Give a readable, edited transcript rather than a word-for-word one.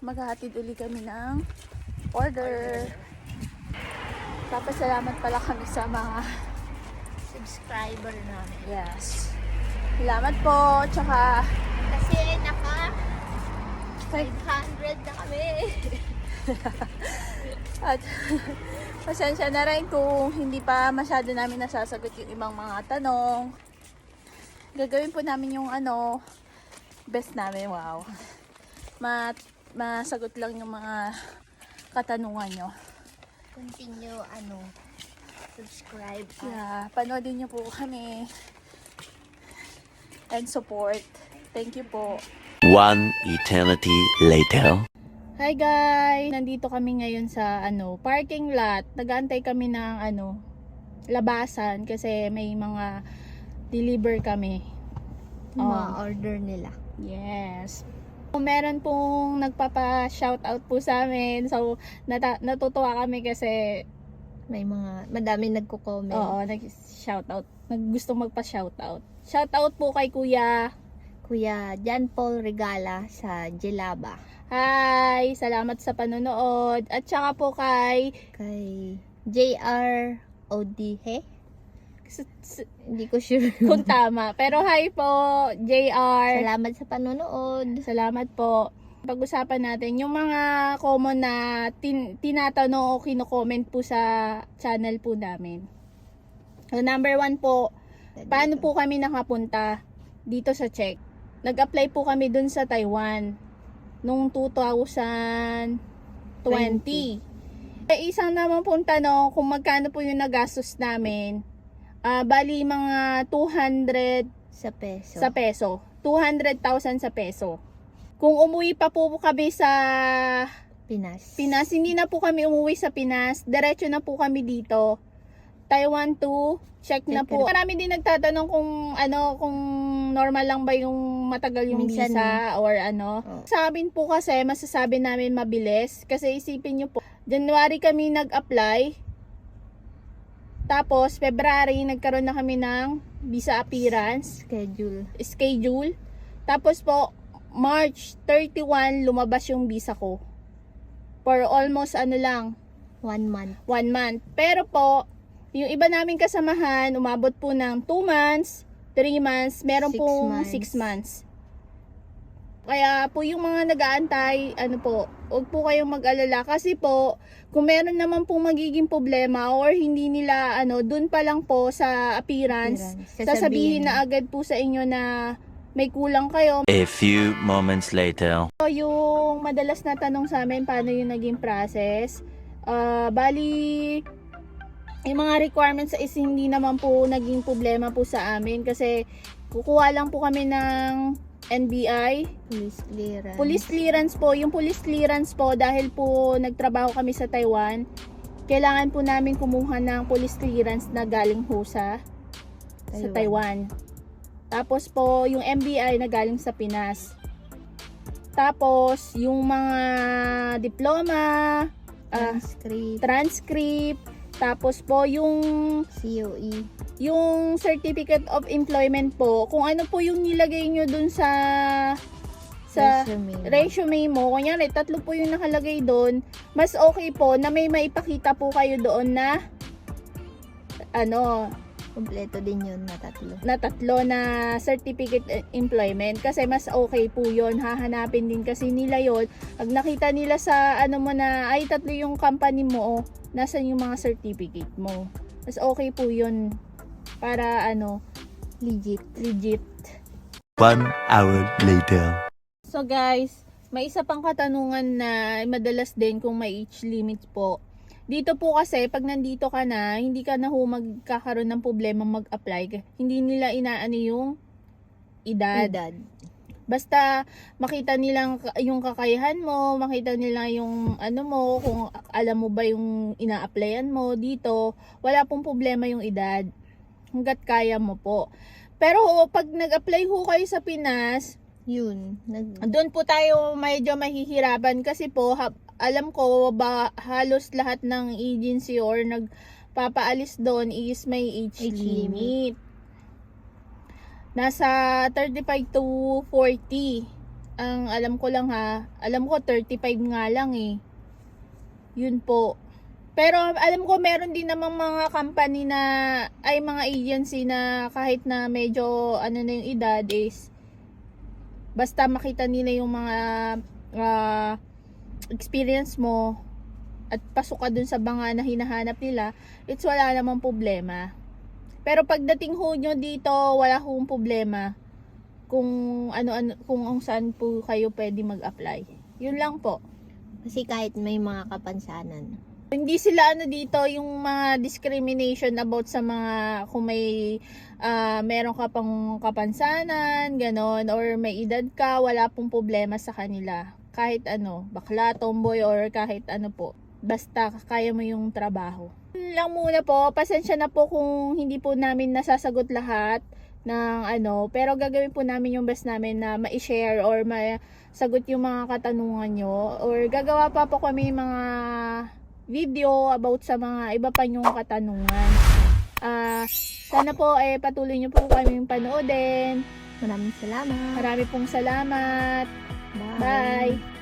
Maghahatid uli kami ng order. Papasalamat pala kami sa mga Subscriber namin. yes. Salamat po. Tsaka Kasi naka 500 na kami. at pasensya na rin kung hindi pa masyado namin nasasagot yung ibang mga tanong. Gagawin po namin yung best namin. Wow. Masagot lang yung mga katanungan nyo. Continue, subscribe. Yeah, panoodin nyo po kami and support. Thank you po. One eternity later. Hi guys! Nandito kami ngayon sa parking lot. Nag-aantay kami ng labasan kasi may mga deliver kami. Mga order nila. Yes. Meron pong nagpapa-shoutout po sa amin. So, natutuwa kami kasi Madami nagko-comment. oo, nag-shoutout. Gustong magpa-shoutout. Shoutout po kay Kuya. Kuya Jan Paul Regala sa Jelaba. Hi! Salamat sa panonood. At saka po kay JR Odihe. Hindi ko sure. kung tama. Pero hi po, JR. Salamat sa panonood. Salamat po. Pag-usapan natin yung mga common na tinatanong o kino-comment po sa channel po namin. So, number 1 po, paano po kami nakapunta dito sa Czech? Nag-apply po kami dun sa Taiwan noong 2020. Isang naman pong tanong kung magkano po yung nagastos namin. Bali mga 200 Sa peso. sa peso. 200,000 sa peso. Kung umuwi pa po kami sa Pinas, hindi na po kami umuwi sa Pinas. Diretso na po kami dito. Taiwan to Czech na po. Marami din nagtatanong kung normal lang ba yung matagal yung Minsan, visa or Sa amin po kasi masasabi namin mabilis kasi isipin niyo po, January kami nag-apply. Tapos February nagkaroon na kami ng visa appearance schedule. Tapos po March 31 lumabas yung visa ko. For almost 1 month. 1 month. Pero po, yung iba naming kasamahan, umabot po ng 2 months, 3 months, meron 6 pong months. 6 months. Kaya po yung mga nag-aantay, huwag po kayong mag-alala. Kasi po, kung meron naman pong magiging problema or hindi nila, dun pa lang po sa appearance, sasabihin na agad po sa inyo na may kulang kayo. A few moments later. Yung madalas na tanong sa amin, paano yung naging process? Bali, yung mga requirements is hindi naman po naging problema po sa amin kasi kukuha lang po kami ng NBI. Police clearance po. Yung police clearance po, dahil po nagtrabaho kami sa Taiwan, kailangan po namin kumuha ng police clearance na galing ho sa Taiwan. Tapos po, yung MBI na galing sa Pinas. Tapos, yung mga diploma, transcript, tapos po yung COE. yung Certificate of Employment po, kung ano po yung nilagay nyo dun sa resume mo, kunyari 3 po yung nakalagay doon, mas okay po na may maipakita po kayo doon na Kompleto din yun na 3. na 3 na certificate employment kasi mas okay po yon. Hahanapin din kasi nila yon. Pag nakita nila sa mo na ay 3 yung company mo, nasan yung mga certificate mo, mas okay po yon para legit. 1 hour later. So guys, may isa pang katanungan na madalas din kung may age limit po. Dito po kasi, pag nandito ka na, hindi ka na magkakaroon ng problema mag-apply. Hindi nila inaano yung edad. Basta makita nilang yung kakayahan mo, makita nila yung mo, kung alam mo ba yung ina-applyan mo dito, wala pong problema yung edad. Hanggat kaya mo po. Pero pag nag-apply ho kayo sa Pinas, doon po tayo medyo mahihirapan kasi po alam ko ba halos lahat ng agency or nagpapaalis doon is may age limit. Nasa 35 to 40. Ang alam ko lang alam ko 35 nga lang eh. Yun po. Pero alam ko meron din namang mga company na, ay mga agency na kahit na medyo ano na yung edad is, basta makita nila yung mga experience mo at pasok ka dun sa banga na hinahanap nila, it's wala namang problema. Pero pagdating ho nyo dito, wala hong problema kung kung saan po kayo pwede mag-apply. Yun lang po. Kasi kahit may mga kapansanan. Hindi sila dito yung mga discrimination about sa mga kung may meron ka pang kapansanan, ganon, or may edad ka, wala pong problema sa kanila. Kahit bakla, tomboy, or kahit po. Basta kaya mo yung trabaho. Yun lang muna po. Pasensya na po kung hindi po namin nasasagot lahat ng pero gagawin po namin yung best namin na ma-share or masagot yung mga katanungan nyo, or gagawa pa po kami mga video about sa mga iba pa nyong katanungan. Sana po patuloy nyo po kaming panoodin. Maraming salamat. Marami pong salamat. Bye. Bye.